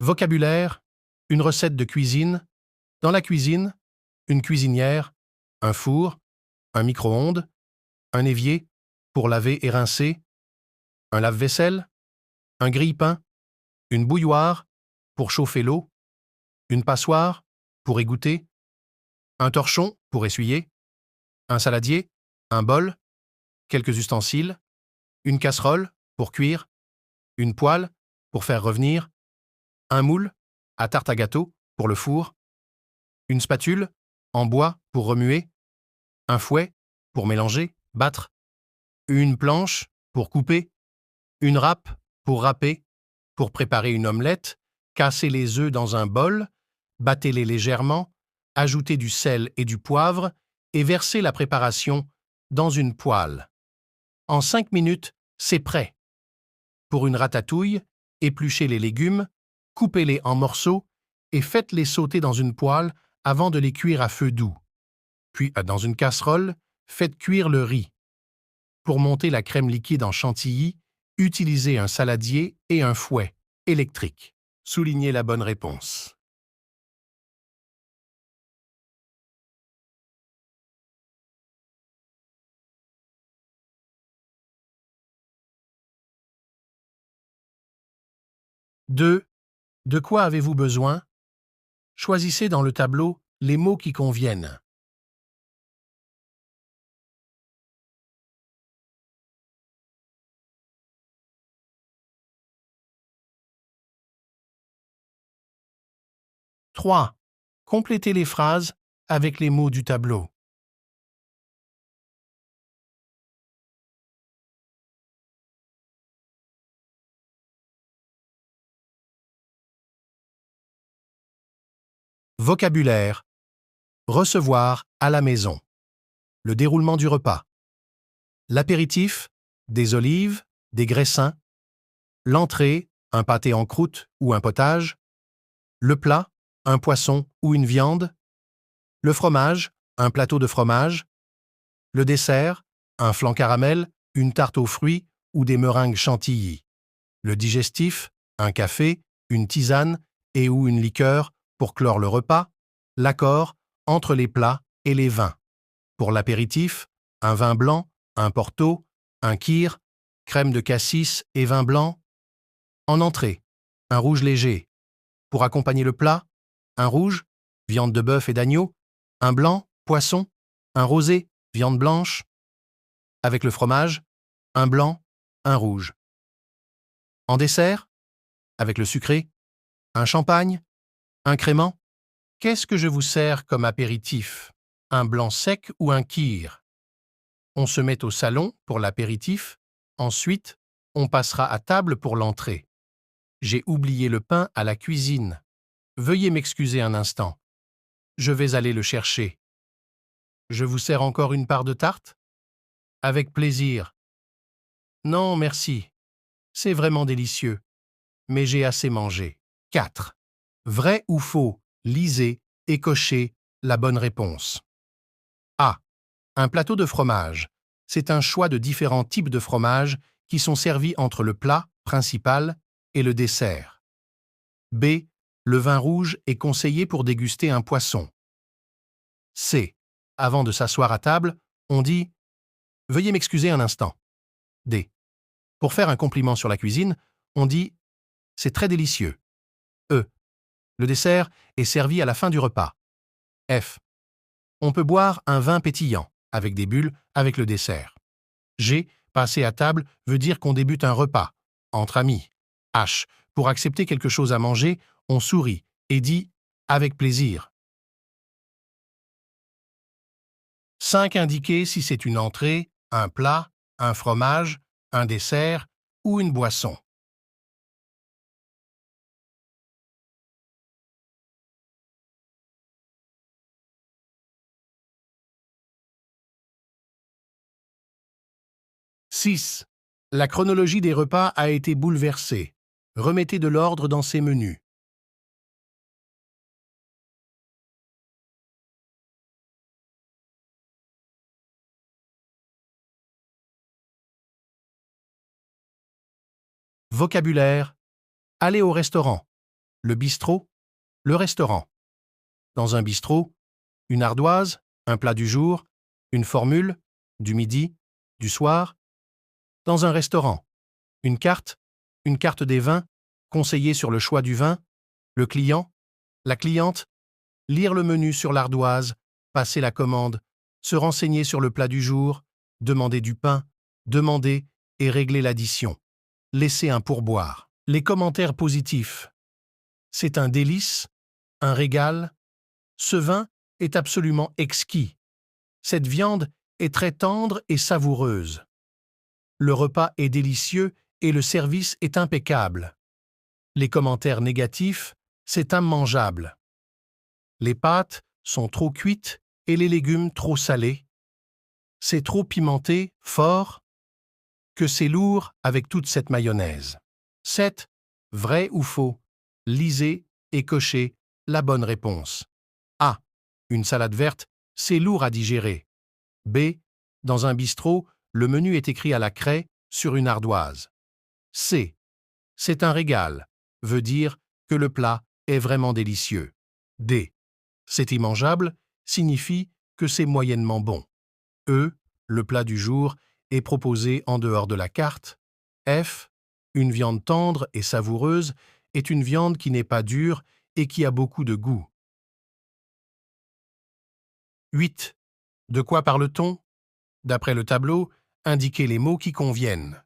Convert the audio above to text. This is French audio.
Vocabulaire, une recette de cuisine. Dans la cuisine, une cuisinière, un four, un micro-ondes, un évier pour laver et rincer, un lave-vaisselle, un grille-pain, une bouilloire pour chauffer l'eau, une passoire pour égoutter, un torchon pour essuyer, un saladier, un bol, quelques ustensiles, une casserole pour cuire, une poêle pour faire revenir, un moule à tarte à gâteau pour le four, une spatule en bois pour remuer, un fouet pour mélanger, battre, une planche pour couper, une râpe pour râper, pour préparer une omelette, casser les œufs dans un bol, battez-les légèrement, ajoutez du sel et du poivre et versez la préparation dans une poêle. En 5 minutes, c'est prêt. Pour une ratatouille, épluchez les légumes, coupez-les en morceaux et faites-les sauter dans une poêle avant de les cuire à feu doux. Puis, dans une casserole, faites cuire le riz. Pour monter la crème liquide en chantilly, utilisez un saladier et un fouet électrique. Soulignez la bonne réponse. Deux. De quoi avez-vous besoin? Choisissez dans le tableau les mots qui conviennent. 3. Complétez les phrases avec les mots du tableau. Vocabulaire. Recevoir à la maison. Le déroulement du repas. L'apéritif, des olives, des graissins. L'entrée, un pâté en croûte ou un potage. Le plat, un poisson ou une viande. Le fromage, un plateau de fromage. Le dessert, un flan caramel, une tarte aux fruits ou des meringues chantilly. Le digestif, un café, une tisane et ou une liqueur pour clore le repas. L'accord entre les plats et les vins. Pour l'apéritif, un vin blanc, un porto, un kir, crème de cassis et vin blanc. En entrée, un rouge léger. Pour accompagner le plat, un rouge, viande de bœuf et d'agneau, un blanc, poisson, un rosé, viande blanche. Avec le fromage, un blanc, un rouge. En dessert, avec le sucré, un champagne, un crément. Qu'est-ce que je vous sers comme apéritif? Un blanc sec ou un kir? On se met au salon pour l'apéritif, ensuite, on passera à table pour l'entrée. J'ai oublié le pain à la cuisine. Veuillez m'excuser un instant. Je vais aller le chercher. Je vous sers encore une part de tarte? Avec plaisir. Non, merci. C'est vraiment délicieux. Mais j'ai assez mangé. 4. Vrai ou faux? Lisez et cochez la bonne réponse. A. Un plateau de fromage. C'est un choix de différents types de fromages qui sont servis entre le plat principal et le dessert. B. Le vin rouge est conseillé pour déguster un poisson. C. Avant de s'asseoir à table, on dit « Veuillez m'excuser un instant ». D. Pour faire un compliment sur la cuisine, on dit « C'est très délicieux ». E. Le dessert est servi à la fin du repas. F. On peut boire un vin pétillant, avec des bulles, avec le dessert. G. Passer à table veut dire qu'on débute un repas, entre amis. H. Pour accepter quelque chose à manger, on sourit et dit « avec plaisir ». 5. Indiquer si c'est une entrée, un plat, un fromage, un dessert ou une boisson. « 6. La chronologie des repas a été bouleversée. Remettez de l'ordre dans ces menus. Vocabulaire. Aller au restaurant. Le bistrot, le restaurant. Dans un bistrot, une ardoise, un plat du jour, une formule, du midi, du soir. Dans un restaurant, une carte des vins, conseiller sur le choix du vin, le client, la cliente, lire le menu sur l'ardoise, passer la commande, se renseigner sur le plat du jour, demander du pain, demander et régler l'addition, laisser un pourboire. Les commentaires positifs. C'est un délice, un régal. Ce vin est absolument exquis. Cette viande est très tendre et savoureuse. Le repas est délicieux et le service est impeccable. Les commentaires négatifs, c'est immangeable. Les pâtes sont trop cuites et les légumes trop salés. C'est trop pimenté, fort, que c'est lourd avec toute cette mayonnaise. 7. Vrai ou faux? Lisez et cochez la bonne réponse. A. Une salade verte, c'est lourd à digérer. B. Dans un bistrot, le menu est écrit à la craie sur une ardoise. C. C'est un régal, veut dire que le plat est vraiment délicieux. D. C'est immangeable, signifie que c'est moyennement bon. E. Le plat du jour est proposé en dehors de la carte. F. Une viande tendre et savoureuse est une viande qui n'est pas dure et qui a beaucoup de goût. 8. De quoi parle-t-on? D'après le tableau, indiquez les mots qui conviennent.